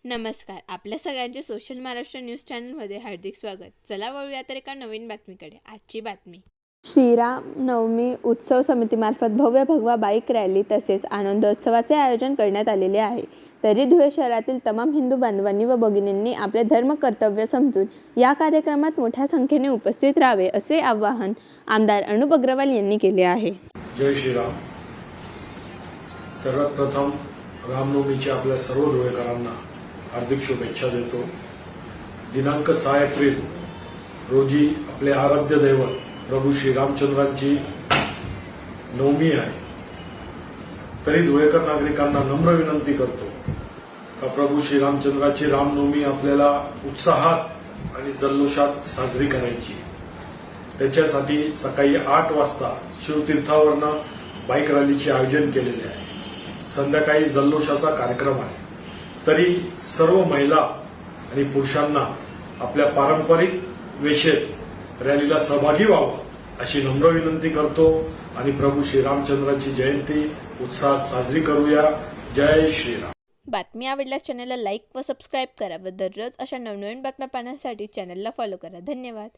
नमस्कार. आपल्या सगळ्यांचे सोशल महाराष्ट्र न्यूज चॅनलमध्ये हार्दिक स्वागत. चला वळूया तर एका नवीन बातमीकडे. आजची बातमी. श्रीराम नवमी उत्सव समितीमार्फत भव्य भगवा बाईक रॅली तसेच आनंदोत्सवाचे आयोजन करण्यात आलेले आहे. तरी धुळे शहरातील तमाम हिंदू बांधवांनी व भगिनींनी आपले धर्म कर्तव्य समजून या कार्यक्रमात मोठ्या संख्येने उपस्थित राहावे असे आवाहन आमदार अनुप अग्रवाल यांनी केले आहे. जय श्रीराम. सर्वप्रथम रामनवमीच्या आपल्या सर्व धुळेकरांना हार्दिक शुभेच्छा देतो. दिनांक 6 एप्रिल रोजी आपले आराध्य दैवत प्रभू श्रीरामचंद्रांची नवमी आहे. तरी धुळेकर नागरिकांना नम्र विनंती करतो का प्रभू श्रीरामचंद्राची रामनवमी आपल्याला उत्साहात आणि जल्लोषात साजरी करायची. त्याच्यासाठी सकाळी 8 वाजता शिवतीर्थावरनं बाईक रॅलीचे आयोजन केलेले आहे. संध्याकाळी जल्लोषाचा कार्यक्रम आहे. तरी सर्व महिला आणि पुरुषांना आपल्या पारंपरिक वेशेत रॅलीला सहभागी व्हावं अशी नम्र विनंती करतो आणि प्रभू श्रीरामचंद्राची जयंती उत्साहात साजरी करूया. जय श्रीराम. बातमी आवडल्यास चॅनलला लाईक व सबस्क्राईब करा व दररोज अशा नवनवीन बातम्या पाहण्यासाठी चॅनलला फॉलो करा. धन्यवाद.